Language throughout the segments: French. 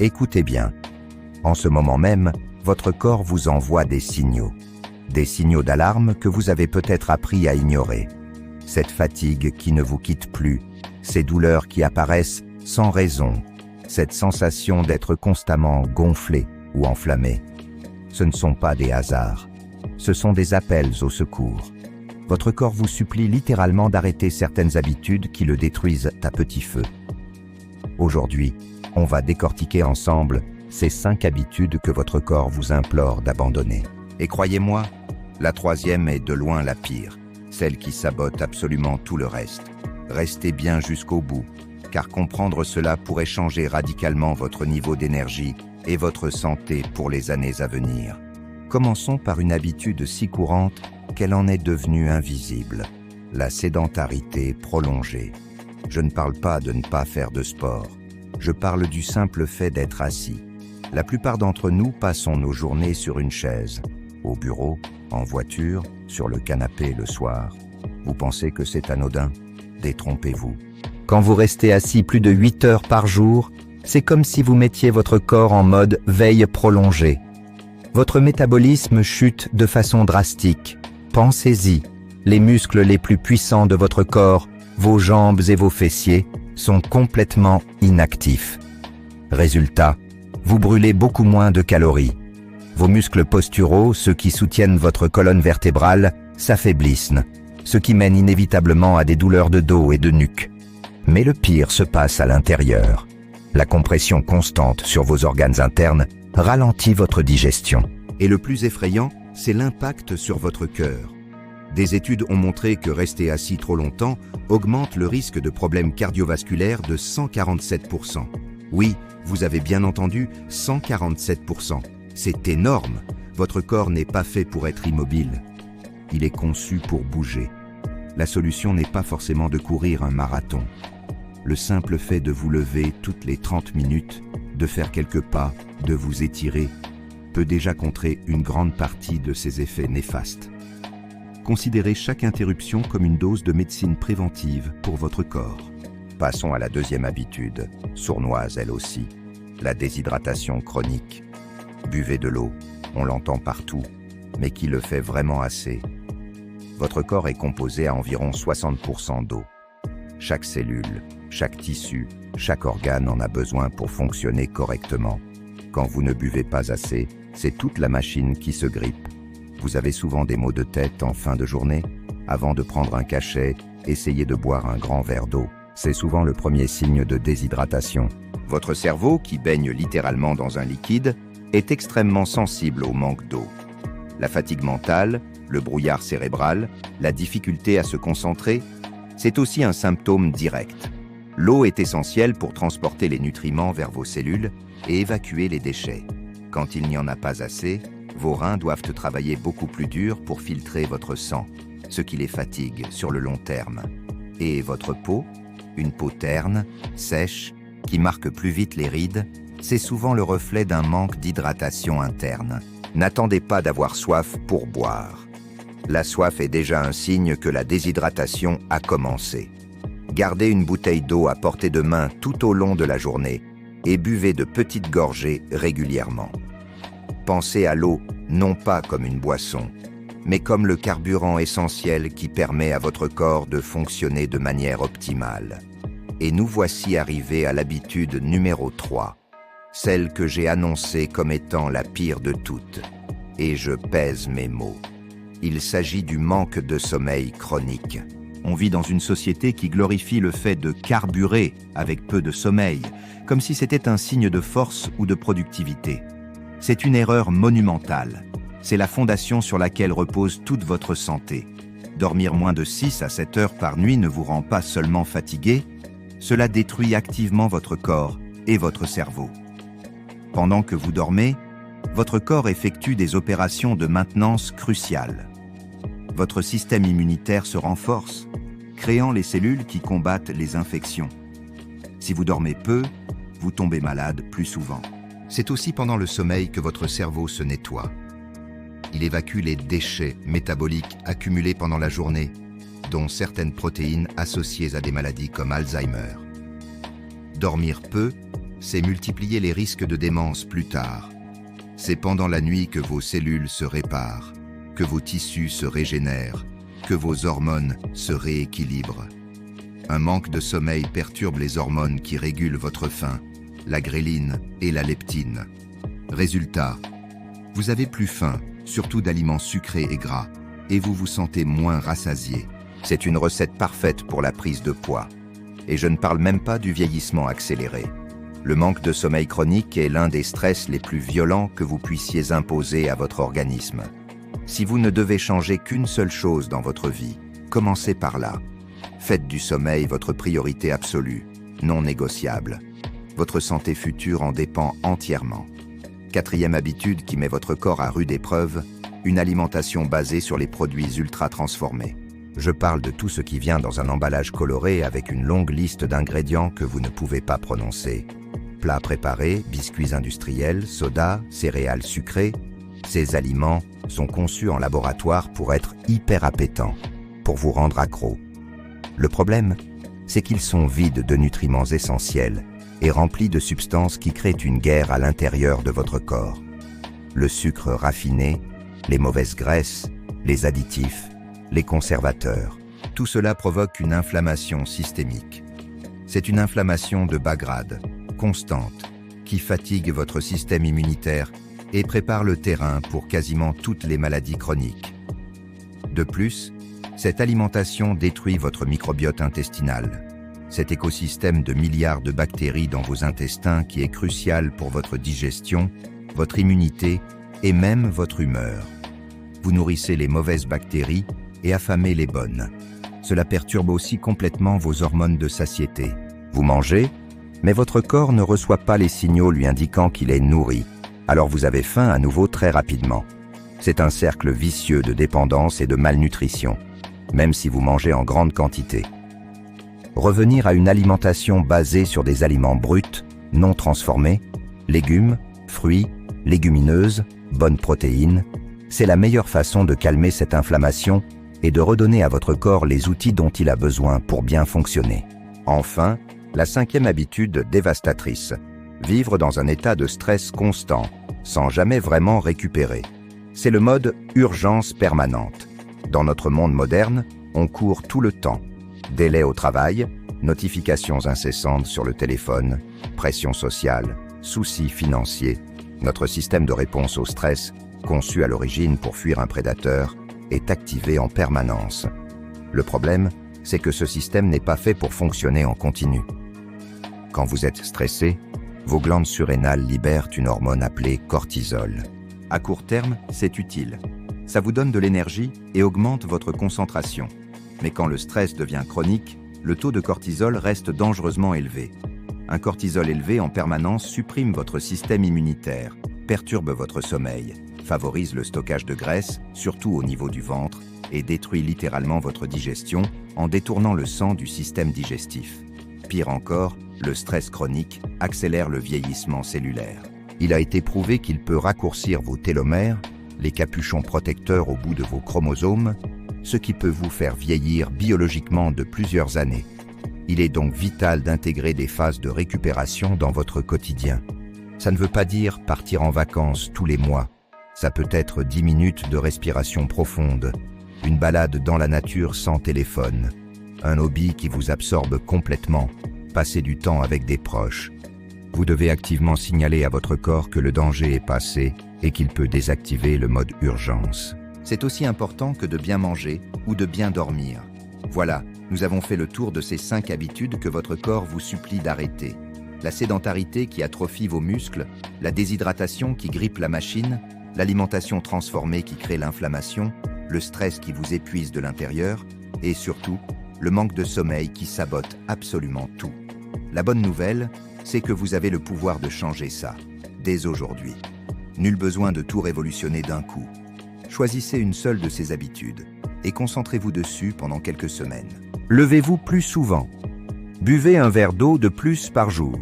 Écoutez bien. En ce moment même, votre corps vous envoie des signaux d'alarme que vous avez peut-être appris à ignorer. Cette fatigue qui ne vous quitte plus, ces douleurs qui apparaissent sans raison, cette sensation d'être constamment gonflé ou enflammé. Ce ne sont pas des hasards, ce sont des appels au secours. Votre corps vous supplie littéralement d'arrêter certaines habitudes qui le détruisent à petit feu. Aujourd'hui, on va décortiquer ensemble ces 5 habitudes que votre corps vous implore d'abandonner. Et croyez-moi, la troisième est de loin la pire, celle qui sabote absolument tout le reste. Restez bien jusqu'au bout, car comprendre cela pourrait changer radicalement votre niveau d'énergie et votre santé pour les années à venir. Commençons par une habitude si courante qu'elle en est devenue invisible, la sédentarité prolongée. Je ne parle pas de ne pas faire de sport, je parle du simple fait d'être assis. La plupart d'entre nous passons nos journées sur une chaise, au bureau, en voiture, sur le canapé le soir. Vous pensez que c'est anodin? Détrompez-vous. Quand vous restez assis plus de 8 heures par jour, c'est comme si vous mettiez votre corps en mode veille prolongée. Votre métabolisme chute de façon drastique. Pensez-y, les muscles les plus puissants de votre corps, vos jambes et vos fessiers, sont complètement inactifs. Résultat, vous brûlez beaucoup moins de calories. Vos muscles posturaux, ceux qui soutiennent votre colonne vertébrale, s'affaiblissent, ce qui mène inévitablement à des douleurs de dos et de nuque. Mais le pire se passe à l'intérieur. La compression constante sur vos organes internes ralentit votre digestion. Et le plus effrayant, c'est l'impact sur votre cœur. Des études ont montré que rester assis trop longtemps augmente le risque de problèmes cardiovasculaires de 147%. Oui, vous avez bien entendu, 147%. C'est énorme. Votre corps n'est pas fait pour être immobile. Il est conçu pour bouger. La solution n'est pas forcément de courir un marathon. Le simple fait de vous lever toutes les 30 minutes, de faire quelques pas, de vous étirer, peut déjà contrer une grande partie de ces effets néfastes. Considérez chaque interruption comme une dose de médecine préventive pour votre corps. Passons à la deuxième habitude, sournoise elle aussi, la déshydratation chronique. Buvez de l'eau, on l'entend partout, mais qui le fait vraiment assez? Votre corps est composé à environ 60% d'eau. Chaque cellule, chaque tissu, chaque organe en a besoin pour fonctionner correctement. Quand vous ne buvez pas assez, c'est toute la machine qui se grippe. Vous avez souvent des maux de tête en fin de journée. Avant de prendre un cachet, essayez de boire un grand verre d'eau. C'est souvent le premier signe de déshydratation. Votre cerveau, qui baigne littéralement dans un liquide, est extrêmement sensible au manque d'eau. La fatigue mentale, le brouillard cérébral, la difficulté à se concentrer, c'est aussi un symptôme direct. L'eau est essentielle pour transporter les nutriments vers vos cellules et évacuer les déchets. Quand il n'y en a pas assez, vos reins doivent travailler beaucoup plus dur pour filtrer votre sang, ce qui les fatigue sur le long terme. Et votre peau, une peau terne, sèche, qui marque plus vite les rides, c'est souvent le reflet d'un manque d'hydratation interne. N'attendez pas d'avoir soif pour boire. La soif est déjà un signe que la déshydratation a commencé. Gardez une bouteille d'eau à portée de main tout au long de la journée et buvez de petites gorgées régulièrement. Pensez à l'eau non pas comme une boisson, mais comme le carburant essentiel qui permet à votre corps de fonctionner de manière optimale. Et nous voici arrivés à l'habitude numéro 3, celle que j'ai annoncée comme étant la pire de toutes. Et je pèse mes mots. Il s'agit du manque de sommeil chronique. On vit dans une société qui glorifie le fait de carburer avec peu de sommeil, comme si c'était un signe de force ou de productivité. C'est une erreur monumentale. C'est la fondation sur laquelle repose toute votre santé. Dormir moins de 6 à 7 heures par nuit ne vous rend pas seulement fatigué, cela détruit activement votre corps et votre cerveau. Pendant que vous dormez, votre corps effectue des opérations de maintenance cruciales. Votre système immunitaire se renforce, créant les cellules qui combattent les infections. Si vous dormez peu, vous tombez malade plus souvent. C'est aussi pendant le sommeil que votre cerveau se nettoie. Il évacue les déchets métaboliques accumulés pendant la journée, dont certaines protéines associées à des maladies comme Alzheimer. Dormir peu c'est multiplier les risques de démence plus tard. C'est pendant la nuit que vos cellules se réparent, que vos tissus se régénèrent, que vos hormones se rééquilibrent. Un manque de sommeil perturbe les hormones qui régulent votre faim, la gréline et la leptine. Résultat, vous avez plus faim, surtout d'aliments sucrés et gras, et vous vous sentez moins rassasié. C'est une recette parfaite pour la prise de poids. Et je ne parle même pas du vieillissement accéléré. Le manque de sommeil chronique est l'un des stress les plus violents que vous puissiez imposer à votre organisme. Si vous ne devez changer qu'une seule chose dans votre vie, commencez par là. Faites du sommeil votre priorité absolue, non négociable. Votre santé future en dépend entièrement. 4e habitude qui met votre corps à rude épreuve, une alimentation basée sur les produits ultra transformés. Je parle de tout ce qui vient dans un emballage coloré avec une longue liste d'ingrédients que vous ne pouvez pas prononcer. Plats préparés, biscuits industriels, sodas, céréales sucrées, ces aliments sont conçus en laboratoire pour être hyper appétants, pour vous rendre accro. Le problème, c'est qu'ils sont vides de nutriments essentiels et remplis de substances qui créent une guerre à l'intérieur de votre corps. Le sucre raffiné, les mauvaises graisses, les additifs, les conservateurs, tout cela provoque une inflammation systémique. C'est une inflammation de bas grade, constante, qui fatigue votre système immunitaire et prépare le terrain pour quasiment toutes les maladies chroniques. De plus, cette alimentation détruit votre microbiote intestinal, cet écosystème de milliards de bactéries dans vos intestins qui est crucial pour votre digestion, votre immunité et même votre humeur. Vous nourrissez les mauvaises bactéries et affamez les bonnes. Cela perturbe aussi complètement vos hormones de satiété. Vous mangez, mais votre corps ne reçoit pas les signaux lui indiquant qu'il est nourri. Alors vous avez faim à nouveau très rapidement. C'est un cercle vicieux de dépendance et de malnutrition, même si vous mangez en grande quantité. Revenir à une alimentation basée sur des aliments bruts, non transformés, légumes, fruits, légumineuses, bonnes protéines, c'est la meilleure façon de calmer cette inflammation et de redonner à votre corps les outils dont il a besoin pour bien fonctionner. Enfin, la 5e habitude dévastatrice, vivre dans un état de stress constant, sans jamais vraiment récupérer. C'est le mode urgence permanente. Dans notre monde moderne, on court tout le temps. Délai au travail, notifications incessantes sur le téléphone, pression sociale, soucis financiers. Notre système de réponse au stress, conçu à l'origine pour fuir un prédateur, est activé en permanence. Le problème, c'est que ce système n'est pas fait pour fonctionner en continu. Quand vous êtes stressé, vos glandes surrénales libèrent une hormone appelée cortisol. À court terme, c'est utile. Ça vous donne de l'énergie et augmente votre concentration. Mais quand le stress devient chronique, le taux de cortisol reste dangereusement élevé. Un cortisol élevé en permanence supprime votre système immunitaire, perturbe votre sommeil, favorise le stockage de graisse, surtout au niveau du ventre, et détruit littéralement votre digestion en détournant le sang du système digestif. Pire encore, le stress chronique accélère le vieillissement cellulaire. Il a été prouvé qu'il peut raccourcir vos télomères, les capuchons protecteurs au bout de vos chromosomes, ce qui peut vous faire vieillir biologiquement de plusieurs années. Il est donc vital d'intégrer des phases de récupération dans votre quotidien. Ça ne veut pas dire partir en vacances tous les mois. Ça peut être 10 minutes de respiration profonde, une balade dans la nature sans téléphone, un hobby qui vous absorbe complètement, passer du temps avec des proches. Vous devez activement signaler à votre corps que le danger est passé et qu'il peut désactiver le mode urgence. C'est aussi important que de bien manger ou de bien dormir. Voilà, nous avons fait le tour de ces 5 habitudes que votre corps vous supplie d'arrêter. La sédentarité qui atrophie vos muscles, la déshydratation qui grippe la machine, l'alimentation transformée qui crée l'inflammation, le stress qui vous épuise de l'intérieur et surtout, le manque de sommeil qui sabote absolument tout. La bonne nouvelle, c'est que vous avez le pouvoir de changer ça, dès aujourd'hui. Nul besoin de tout révolutionner d'un coup. Choisissez une seule de ces habitudes et concentrez-vous dessus pendant quelques semaines. Levez-vous plus souvent. Buvez un verre d'eau de plus par jour.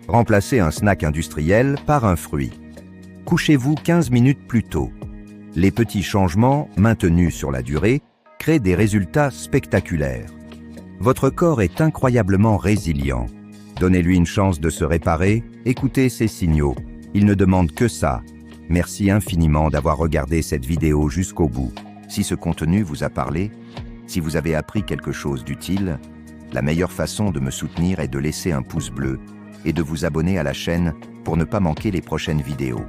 Remplacez un snack industriel par un fruit. Couchez-vous 15 minutes plus tôt. Les petits changements, maintenus sur la durée, créent des résultats spectaculaires. Votre corps est incroyablement résilient. Donnez-lui une chance de se réparer Écoutez ces signaux, ils ne demandent que ça. Merci infiniment d'avoir regardé cette vidéo jusqu'au bout. Si ce contenu vous a parlé, si vous avez appris quelque chose d'utile, la meilleure façon de me soutenir est de laisser un pouce bleu et de vous abonner à la chaîne pour ne pas manquer les prochaines vidéos.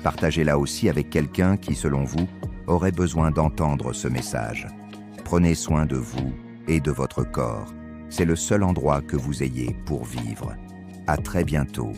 Partagez-la aussi avec quelqu'un qui, selon vous, aurait besoin d'entendre ce message. Prenez soin de vous et de votre corps. C'est le seul endroit que vous ayez pour vivre. À très bientôt.